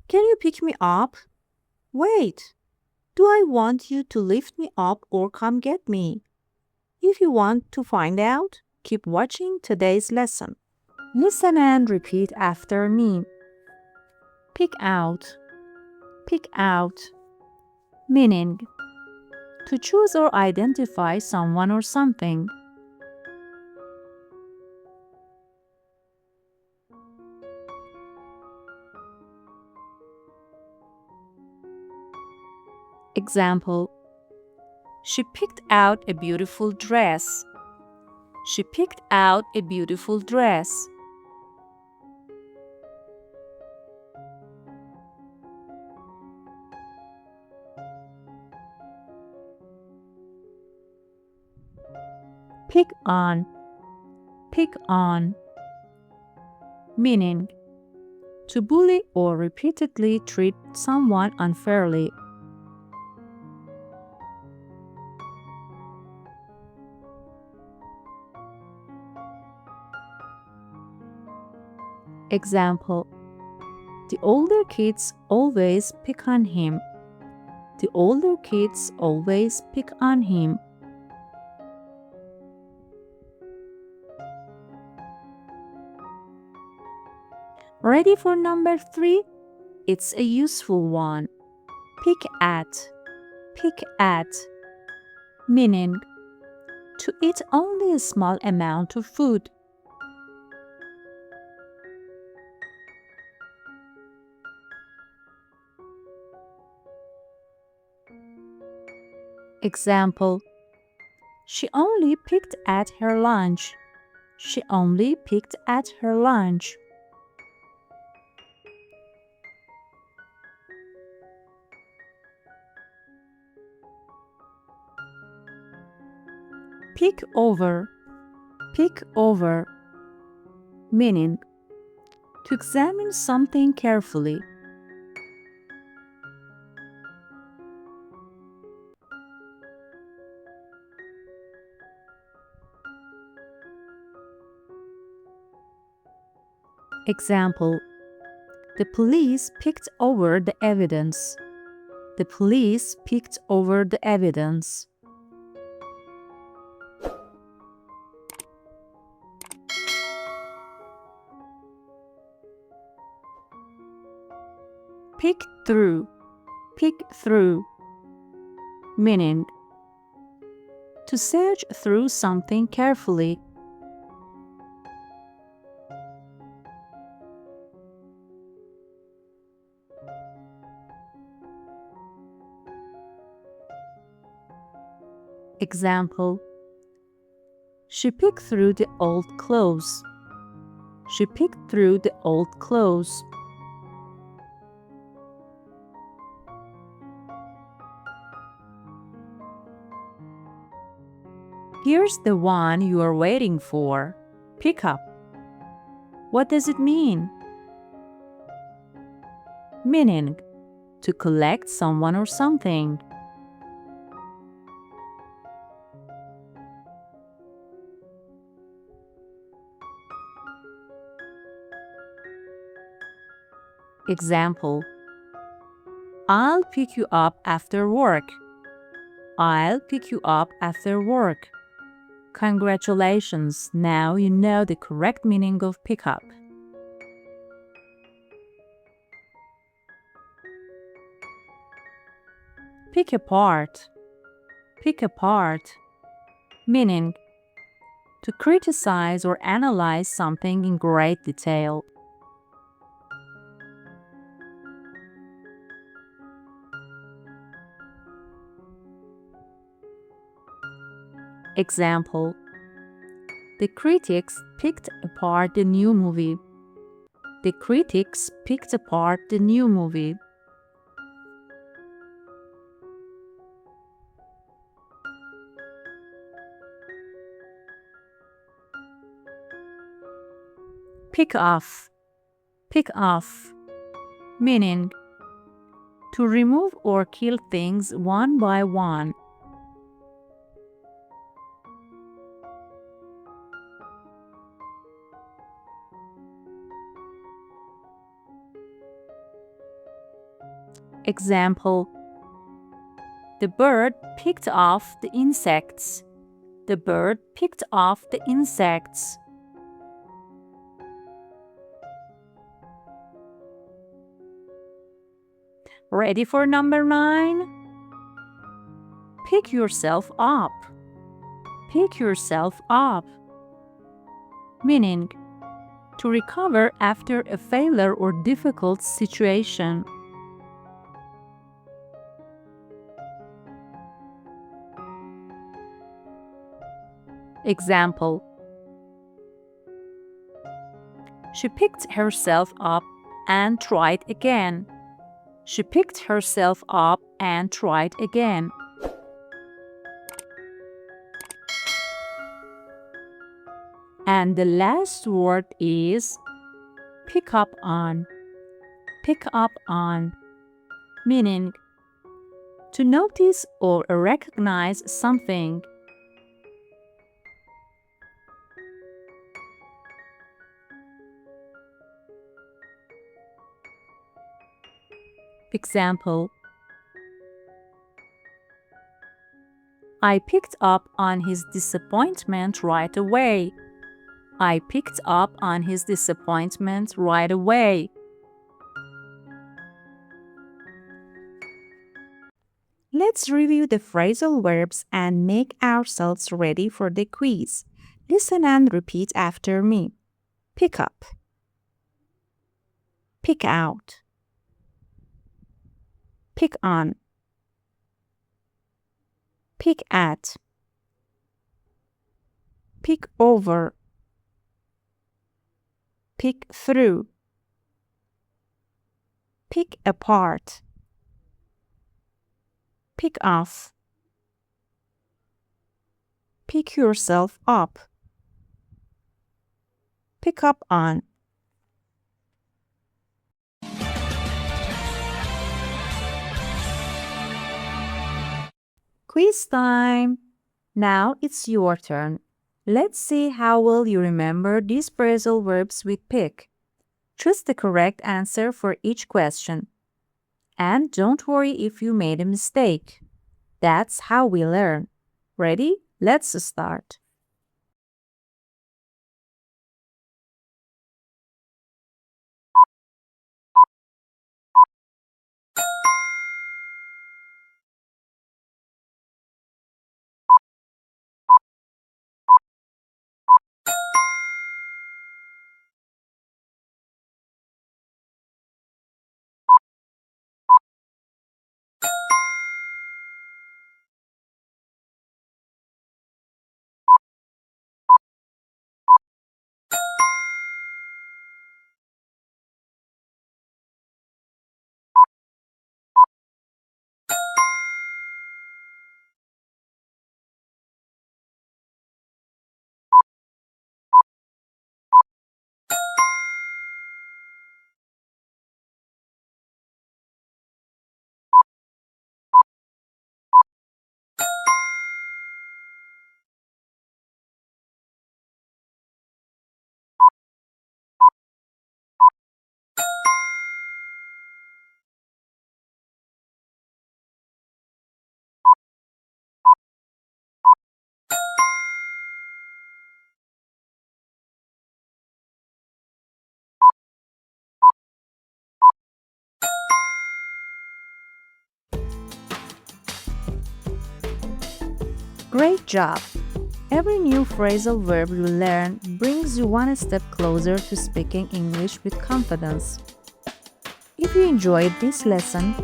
Can you pick me up? Wait. Do I want you to lift me up or come get me? If you want to find out, keep watching today's lesson. Listen and repeat after me. Pick out. Pick out. Meaning: to choose or identify someone or something. Example: she picked out a beautiful dress. She picked out a beautiful dress. Pick on. Pick on. Meaning: to bully or repeatedly treat someone unfairly. Example: the older kids always pick on him. The older kids always pick on him. Ready for number 3? It's a useful one. Pick at. Pick at. Meaning: to eat only a small amount of food. Example: she only picked at her lunch. She only picked at her lunch. Pick over. Pick over. Meaning: to examine something carefully. Example: the police picked over the evidence. The police picked over the evidence. Pick through. Pick through. Meaning: to search through something carefully. Example: she picked through the old clothes. She picked through the old clothes. Here's the one you are waiting for. Pick up. What does it mean? Meaning: to collect someone or something. Example: I'll pick you up after work. I'll pick you up after work. Congratulations, now you know the correct meaning of pick up. Pick apart. Pick apart. Meaning: to criticize or analyze something in great detail. Example: the critics picked apart the new movie. The critics picked apart the new movie. Pick off. Pick off. Meaning: to remove or kill things one by one. Example: the bird picked off the insects. The bird picked off the insects. Ready for number 9? Pick yourself up. Pick yourself up. Meaning, to recover after a failure or difficult situation. Example: she picked herself up and tried again. She picked herself up and tried again. And the last word is pick up on. Pick up on, meaning to notice or recognize something. Example: I picked up on his disappointment right away. I picked up on his disappointment right away. Let's review the phrasal verbs and make ourselves ready for the quiz. Listen and repeat after me. Pick up. Pick out. Pick on. Pick at. Pick over. Pick through. Pick apart. Pick off. Pick yourself up. Pick up on. Quiz time! Now it's your turn. Let's see how well you remember these phrasal verbs with pick. Choose the correct answer for each question. And don't worry if you made a mistake. That's how we learn. Ready? Let's start. Great job! Every new phrasal verb you learn brings you one step closer to speaking English with confidence. If you enjoyed this lesson,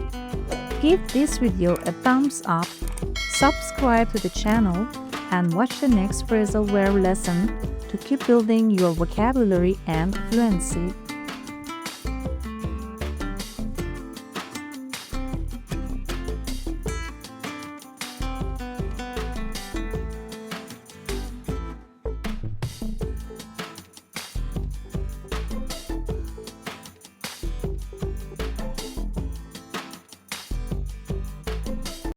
give this video a thumbs up, subscribe to the channel, and watch the next phrasal verb lesson to keep building your vocabulary and fluency.